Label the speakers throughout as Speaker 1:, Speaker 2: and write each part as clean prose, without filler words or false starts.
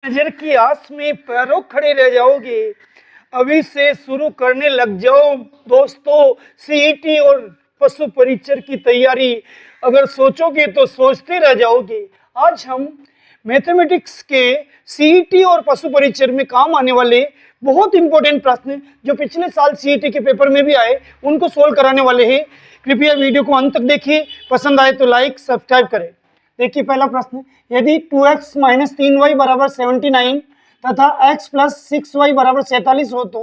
Speaker 1: नजर की आस में पैरों खड़े रह जाओगे। अभी से शुरू करने लग जाओ दोस्तों सीईटी और पशु परीक्षर की तैयारी। अगर सोचोगे तो सोचते रह जाओगे। आज हम मैथमेटिक्स के सीईटी और पशु परीक्षर में काम आने वाले बहुत इंपॉर्टेंट प्रश्न जो पिछले साल सीईटी के पेपर में भी आए उनको सोल्व कराने वाले हैं। कृपया वीडियो को अंत तक देखिए। पसंद आए तो लाइक सब्सक्राइब करें। देखिए पहला प्रश्न, यदि 2x माइनस 3y बराबर 79 तथा x प्लस 6y बराबर 47 हो तो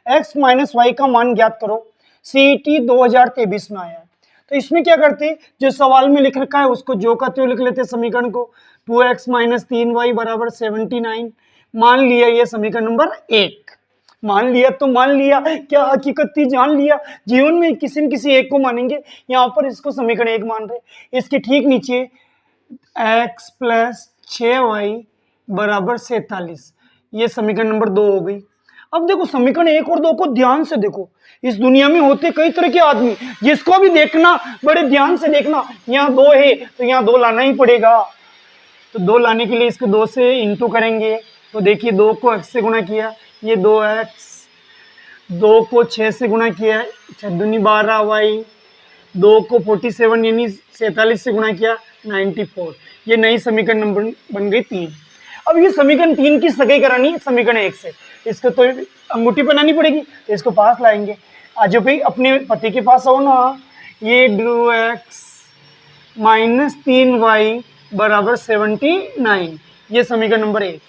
Speaker 1: x माइनस वाई का मान ज्ञात करो। सीईटी 2023 में आया है। तो इसमें क्या करते, जो सवाल में लिख रखा है उसको जो का त्यों लिख लेते समीकरण को। 2x माइनस 3y बराबर 79 मान लिया, ये समीकरण नंबर 1 मान लिया। तो मान लिया, क्या हकीकत थी, जान लिया। जीवन में किसी न किसी एक को मानेंगे। यहाँ पर इसको समीकरण 1 मान रहे। इसके ठीक नीचे x प्लस 6y बराबर 47, ये समीकरण नंबर 2 हो गई। अब देखो समीकरण 1 और 2 को ध्यान से देखो। इस दुनिया में होते कई तरह के आदमी, जिसको भी देखना बड़े ध्यान से देखना। यहाँ 2 है तो यहाँ 2 लाना ही पड़ेगा। तो 2 लाने के लिए इसको 2 से इंटू करेंगे। तो देखिए 2 को x से गुणा किया, ये 2x, 2 को 6 से गुणा किया, 6 दूनी 12y, 2 को 47 यानी 47 से गुणा किया 94, ये नई समीकरण नंबर बन गई 3। अब ये समीकरण 3 की सगाई करानी है समीकरण 1 से। इसको तो अंगूठी बनानी पड़ेगी, तो इसको पास लाएंगे। आज भाई अपने पति के पास आओ ना। ये 2x माइनस 3y बराबर 79, ये समीकरण नंबर 1।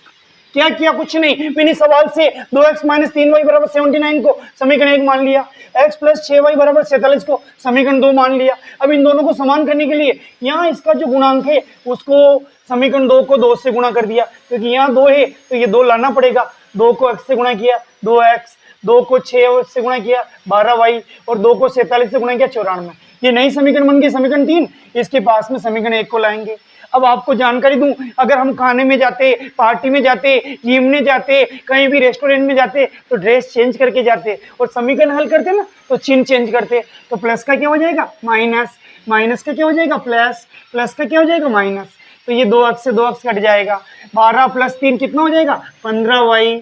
Speaker 1: क्या किया, कुछ नहीं, मैंने सवाल से 2x माइनस 3y बराबर 79 को समीकरण 1 मान लिया, x प्लस 6y बराबर 47 को समीकरण 2 मान लिया। अब इन दोनों को समान करने के लिए यहाँ इसका जो गुणांक है उसको समीकरण 2 को 2 से गुणा कर दिया, क्योंकि यहाँ 2 है तो ये 2 लाना पड़ेगा। 2 को x से गुणा किया 2x, 2 को 6 से गुणा किया 12y और 2 को 47 से गुणा किया 94, ये नई समीकरण बन गई समीकरण 3। इसके पास में समीकरण 1 को लाएंगे। अब आपको जानकारी दूं, अगर हम खाने में जाते, पार्टी में जाते, जिम में जाते, कहीं भी रेस्टोरेंट में जाते तो ड्रेस चेंज करके जाते और समीकरण हल करते ना तो चिन्ह चेंज करते। तो प्लस का क्या हो जाएगा माइनस, माइनस का क्या हो जाएगा प्लस, प्लस का क्या हो जाएगा माइनस। तो ये 2x से 2x कट जाएगा। 12 प्लस 3 कितना हो जाएगा 15y,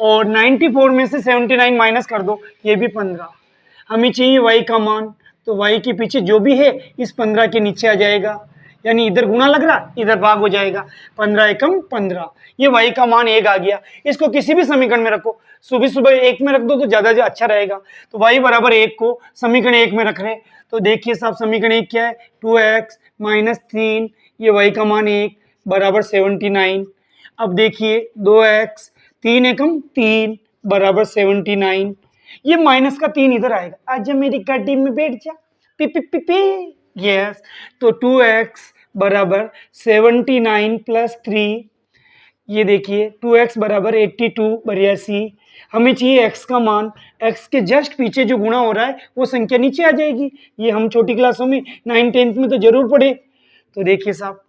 Speaker 1: और 94 में से 79 माइनस कर दो, ये भी 15। हमें चाहिए y का मान, तो y के पीछे जो भी है इस 15 के नीचे आ जाएगा, यानी इधर गुना लग रहा इधर भाग हो जाएगा। 15 एकम 15, ये y का मान 1 आ गया। इसको किसी भी समीकरण में रखो, सुबह सुबह 1 में रख दो तो ज्यादा अच्छा रहेगा। तो y बराबर 1 को समीकरण 1 में रख रहे। तो देखिए साहब समीकरण 1 क्या है, 2x माइनस 3, ये y का मान 1 बराबर 79। अब देखिए 2x 3 एकम 3 बराबर 79, ये माइनस का 3 इधर आएगा। आजा मेरी गाड़ी में बैठ जा, P P P P. Yes, तो 2x बराबर 79 प्लस 3, ये देखिए 2x बराबर 82 82। हमें चाहिए x का मान, x के जस्ट पीछे जो गुणा हो रहा है वो संख्या नीचे आ जाएगी। ये हम छोटी क्लासों में 9 10th में तो जरूर पढ़े। तो देखिए साहब,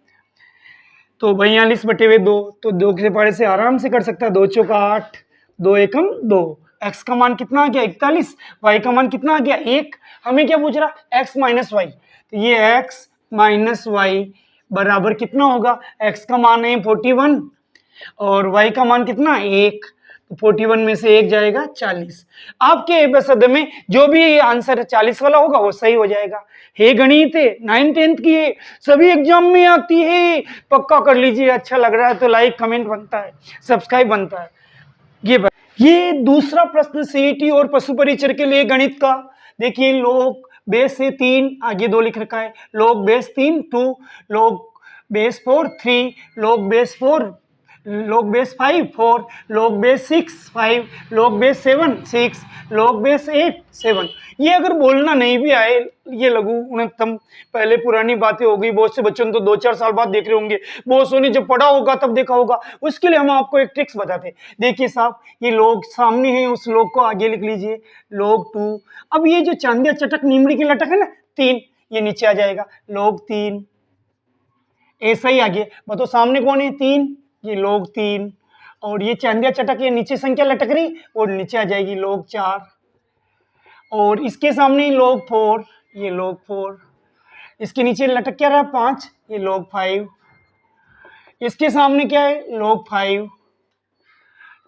Speaker 1: तो 42/2, तो 2 के पारे से आराम से कर सकता है। 2 चौका 8, 2 एकम 2। x का मान कितना आ गया 41, y का मान कितना आ गया 1। हमें क्या पूछ रहा x माइनस वाई, तो ये x माइनस वाई बराबर कितना होगा, x का मान है 41 और y का मान कितना 1, तो 41 में से 1 जाएगा 40। आपके बसद में जो भी आंसर 40 वाला होगा वो सही हो जाएगा। हे गणित 9 10th की है, सभी एग्जाम में आती है, पक्का कर लीजिए। अच्छा लग रहा है तो लाइक कमेंट बनता है, सब्सक्राइब बनता है। ये दूसरा प्रश्न सीईटी और पशु परीक्षर के लिए गणित का। देखिए लोग बेस से 3, आगे 2 लिख रखा है। लोग बेस 3 2, लोग बेस 4 3, लोग बेस 4, लोग बेस 5 4, लोग बेस 6 5, लोग बेस 7 6, लोग बेस 8 7। ये अगर बोलना नहीं भी आए, ये लघु गुणनखंड पहले पुरानी बातें हो गई। बहुत से बच्चों ने तो 2-4 साल बाद देख रहे होंगे, बहुत सौ ने जब पढ़ा होगा तब देखा होगा। उसके लिए हम आपको एक ट्रिक्स बताते। देखिए साहब, ये लोग सामने है, उस लोग को आगे लिख लीजिए, लोग 2। अब ये जो चांदिया चटक नीमड़ी की लटक है ना 3, ये नीचे आ जाएगा लोग 3। ऐसा ही आगे बताओ सामने कौन है 3, ये लोग 3, और ये चांदिया चटक ये नीचे संख्या लटक रही और नीचे आ जाएगी लोग 4, और इसके सामने लोग 4, ये लोग 4, इसके नीचे लटक क्या रहा 5, ये लोग 5, इसके सामने क्या है, log 5,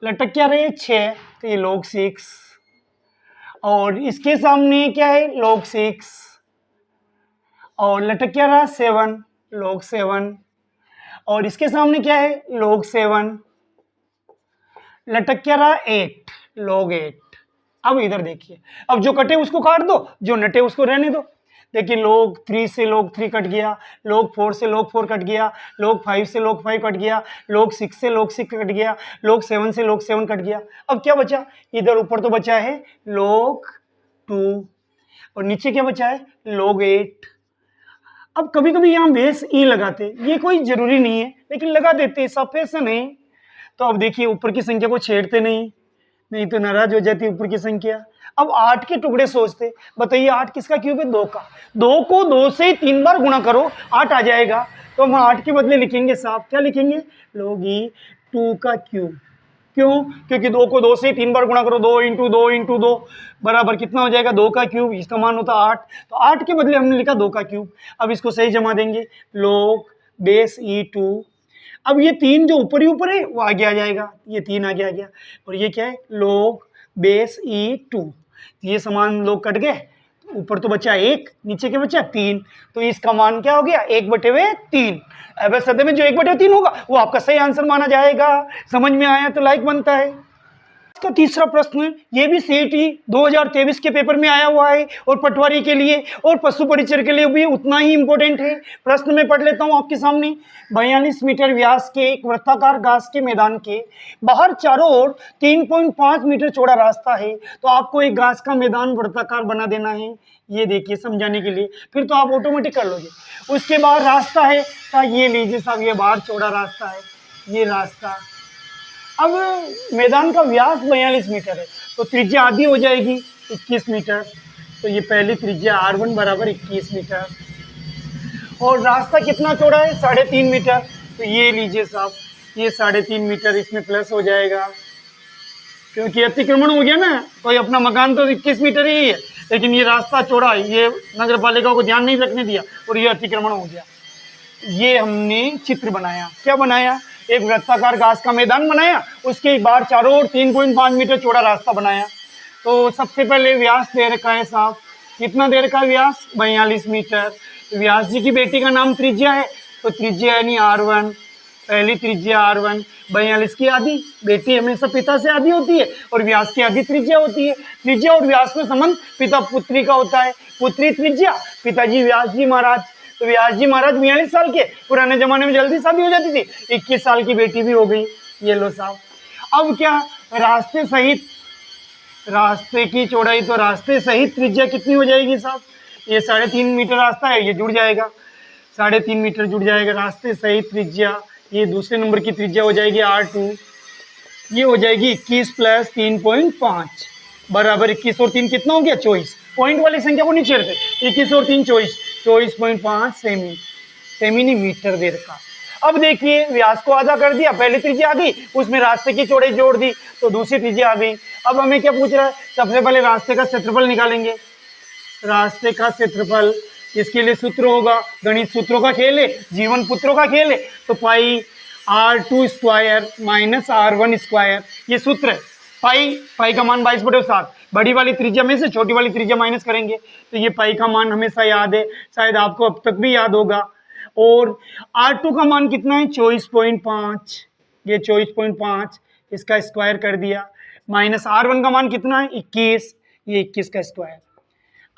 Speaker 1: लटक क्या रहे 6, तो ये log 6, और इसके सामने क्या है log 6, और लटक क्या रहा 7, log 7, और इसके सामने क्या है log 7, लटक क्या रहा 8, log 8। अब इधर देखिए, अब जो कटे उसको काट दो, जो नटे उसको रहने दो। देखिए log 3 से log 3 कट गया, log 4 से log 4 कट गया, log 5 से log 5 कट गया, log 6 से log 6 कट गया, log 7 से log 7 कट गया। अब क्या बचा, इधर ऊपर तो बचा है log 2, और नीचे क्या बचा है log 8। अब कभी कभी यहाँ बेस ई लगाते, ये कोई जरूरी नहीं है लेकिन लगा देते, सब फैशन है। तो अब देखिए ऊपर की संख्या को छेड़ते नहीं, नहीं तो नाराज हो जाती ऊपर की संख्या। अब 8 के टुकड़े सोचते, बताइए 8 किसका क्यूब है, 2 का। 2 को 2 से 3 बार गुणा करो 8 आ जाएगा। तो हम 8 के बदले लिखेंगे साफ, क्या लिखेंगे, log e 2 का क्यूब। क्यों, क्योंकि 2 को 2 से 3 बार गुणा करो, 2 इंटू 2 इंटू 2 बराबर कितना हो जाएगा, 2 का क्यूब, इसका मान होता 8। तो 8 के बदले हमने लिखा 2 का क्यूब। अब इसको सही जमा देंगे, log बेस e2। अब ये 3 जो ऊपर ही ऊपर है वो आगे आ जाएगा, ये 3 आगे आ गया, और ये क्या है log बेस e2। ये समान लोग कट गए, ऊपर तो बचा 1, नीचे क्या बचा 3, तो इसका मान क्या हो गया 1/3। अब सदे में जो 1/3 होगा वो आपका सही आंसर माना जाएगा। समझ में आया तो लाइक बनता है। इसका तीसरा प्रश्न, ये भी सीईटी 2023 के पेपर में आया हुआ है, और पटवारी के लिए और पशु परिचर के लिए भी उतना ही इंपॉर्टेंट है। प्रश्न में पढ़ लेता हूं आपके सामने। 42 मीटर व्यास के एक वृत्ताकार घास के मैदान के बाहर चारों ओर 3.5 मीटर चौड़ा रास्ता है। तो आपको एक घास का मैदान वृत्ताकार बना देना है, ये देखिए समझाने के लिए, फिर तो आप ऑटोमेटिक कर लोगे। उसके बाद रास्ता है, तो ये लीजिए साहब, ये बाहर चौड़ा रास्ता है, ये रास्ता। अब मैदान का व्यास 42 मीटर है, तो त्रिज्या आधी हो जाएगी 21 मीटर। तो ये पहली त्रिज्या r1 बराबर 21 मीटर, और रास्ता कितना चौड़ा है 3.5 मीटर। तो ये लीजिए साहब, ये 3.5 मीटर इसमें प्लस हो जाएगा, क्योंकि अतिक्रमण हो गया ना, तो ये अपना मकान तो 21 मीटर ही है, लेकिन ये रास्ता चौड़ा है, ये नगर पालिका को ध्यान नहीं रखने दिया और ये अतिक्रमण हो गया। ये हमने चित्र बनाया, क्या बनाया, एक वृत्ताकार घास का मैदान बनाया, उसके बाहर चारों ओर 3.5 मीटर चौड़ा रास्ता बनाया। तो सबसे पहले व्यास दे रखा है साहब, कितना दे रखा है व्यास 42 मीटर। तो व्यास जी की बेटी का नाम त्रिज्या है, तो त्रिज्या यानी r1, पहली त्रिज्या r1। 42 की आधी, बेटी हमेशा पिता से आधी होती है और व्यास की आधी त्रिज्या होती है। त्रिज्या और व्यास में संबंध पिता पुत्री का होता है, पुत्री त्रिज्या, पिताजी व्यास जी महाराज। तो व्यास जी महाराज 42 साल के, पुराने जमाने में जल्दी शादी हो जाती थी, 21 साल की बेटी भी हो गई। ये लो साहब, अब क्या, रास्ते सहित, रास्ते की चौड़ाई, तो रास्ते सहित त्रिज्या कितनी हो जाएगी साहब, ये 3.5 मीटर रास्ता है, ये जुड़ जाएगा, 3.5 मीटर जुड़ जाएगा रास्ते सहित त्रिज्या। ये दूसरे नंबर की त्रिज्या हो जाएगी r2, ये हो जाएगी 21 प्लस 3.5 बराबर 21 और 3 कितना हो गया 24। पॉइंट वाली संख्या को नहीं छेड़ते, 21 और 3 24, 24.5 सेमी, सेमी नहीं मीटर दे रखा। अब देखिए व्यास को आधा कर दिया, पहली त्रिज्या आ गई, उसमें रास्ते की चौड़ाई जोड़ दी तो दूसरी त्रिज्या आ गई। अब हमें क्या पूछ रहा है, सबसे पहले रास्ते का क्षेत्रफल निकालेंगे। रास्ते का क्षेत्रफल, इसके लिए सूत्र होगा, गणित सूत्रों का खेल है, जीवन पुत्रों का खेल है, तो पाई r2 square minus r1 square, ये सूत्र है। पाई का मान 22/7, बड़ी वाली त्रिज्या में से छोटी वाली त्रिज्या माइनस करेंगे, तो ये पाई का मान हमेशा याद है, शायद आपको अब तक भी याद होगा। और r2 का मान कितना है 24.5, ये 24.5, इसका स्क्वायर कर दिया, माइनस r1 का मान कितना है 21, ये 21 का स्क्वायर।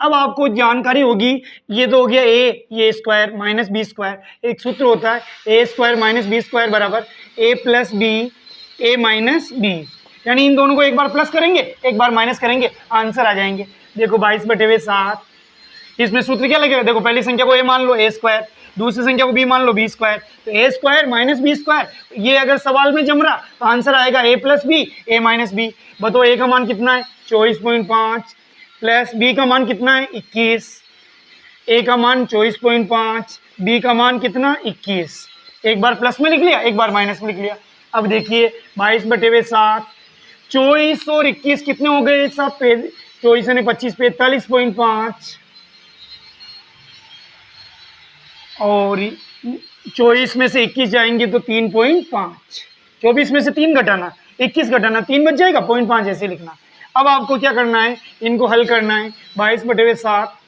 Speaker 1: अब आपको जानकारी होगी, ये तो हो गया a, ये स्क्वायर माइनस बी स्क्वायर, एक सूत्र होता है a square minus B square बराबर a plus B, a minus B, यानी इन दोनों को एक बार प्लस करेंगे एक बार माइनस करेंगे, आंसर आ जाएंगे। देखो 22/7, इसमें सूत्र क्या लगेगा, देखो पहली संख्या को a मान लो a स्क्वायर, दूसरी संख्या को b मान लो b स्क्वायर, तो a square minus B square, ये अगर सवाल में जम रहा तो आंसर आएगा a plus B, a minus B. बताओ a का मान कितना है 24.5 प्लस b का मान कितना है 21, a का मान 24.5, b का मान कितना 21, एक बार प्लस में लिख लिया एक बार माइनस में लिख लिया। अब देखिए 22/7, 24 और 21 कितने हो गए सब, 24 यानी 25, 45.5, और 24 में से 21 जाएंगे तो 3.5, 24 में से 3 घटाना, 21 घटाना 3 बच जाएगा, 0.5 ऐसे लिखना। अब आपको क्या करना है, इनको हल करना है। 22/7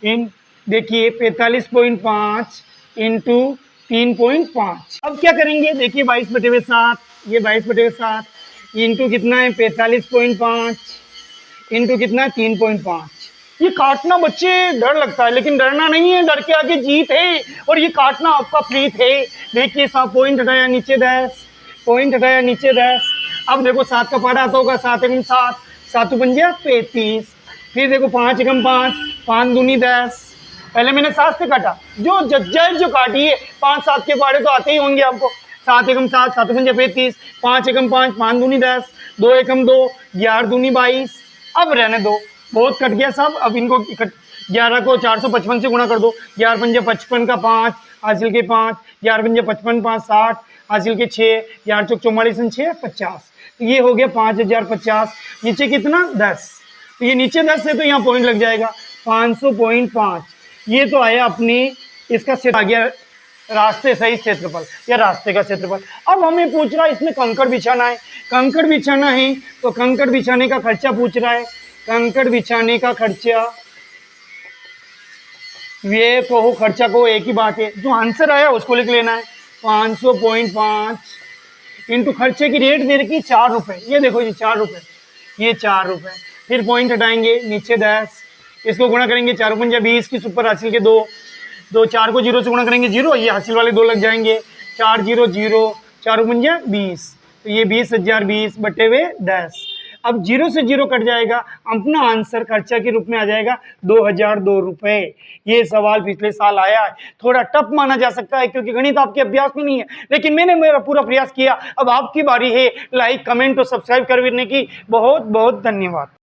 Speaker 1: इन देखिए 45.5 इंटू 3.5। अब क्या करेंगे, देखिए 22/7, ये 22/7 इंटू कितना है 45.5 इंटू कितना है 3.5। ये काटना बच्चे डर लगता है, लेकिन डरना नहीं है, डर के आगे जीत है, और ये काटना आपका प्रीत है। देखिए 7 पॉइंट हटाया नीचे 10, पॉइंट हटाया नीचे 10। अब देखो 7 का पारा आता होगा, 7 एकम 7, 7 पंजा 35। फिर देखो 5 एकम 5, 5 दूनी 10। पहले मैंने 7 से काटा, जो जज्जाइल जो काटी है 5 7 के पारे तो आते ही होंगे आपको। 7 एकम 7, 7 पंजा 35, 5 एकम 5, 5 दूनी 10, 2 एकम 2, 11 दूनी 22। अब रहने दो, बहुत कट गया सब। अब इनको 11 को 455 से गुणा कर दो, 11 पंजे 55 का 5 हासिल के 5, 11 पंजे 55 5 60 हासिल के 6, 11 चौक 44 6 50। तो ये हो गया 5050। नीचे कितना 10, तो ये नीचे 10 है तो यहाँ पॉइंट लग जाएगा 500.5। ये तो आया अपनी, इसका क्षेत्र आ गया रास्ते सही क्षेत्रफल या रास्ते का क्षेत्रफल। अब हमें पूछ रहा है इसमें कंकड़ बिछाना है, कंकड़ बिछाना है तो कंकड़ बिछाने का खर्चा पूछ रहा है। कंकड़ बिछाने का खर्चा, ये कहो खर्चा को एक ही बात है, जो आंसर आया उसको लिख लेना है। 500.5 इंटू खर्चे की रेट दे रखी 4 रुपये, ये देखो ये 4 रुपये, ये 4 रुपये। फिर पॉइंट हटाएंगे नीचे 10, इसको गुणा करेंगे 4 पंजा 20 की सुपर हासिल के 2, 4 को 0 से गुणा करेंगे 0, ये हासिल वाले 2 लग जाएंगे। 4 0 0, 4 पंजा 20, तो ये 20,000 20 बटे हुए 10। अब 0 से 0 कट जाएगा, अपना आंसर खर्चा के रूप में आ जाएगा 2002 रुपये। ये सवाल पिछले साल आया है, थोड़ा टफ माना जा सकता है क्योंकि गणित आपके अभ्यास में नहीं है, लेकिन मैंने मेरा पूरा प्रयास किया। अब आपकी बारी है, लाइक कमेंट और सब्सक्राइब करने की। बहुत बहुत धन्यवाद।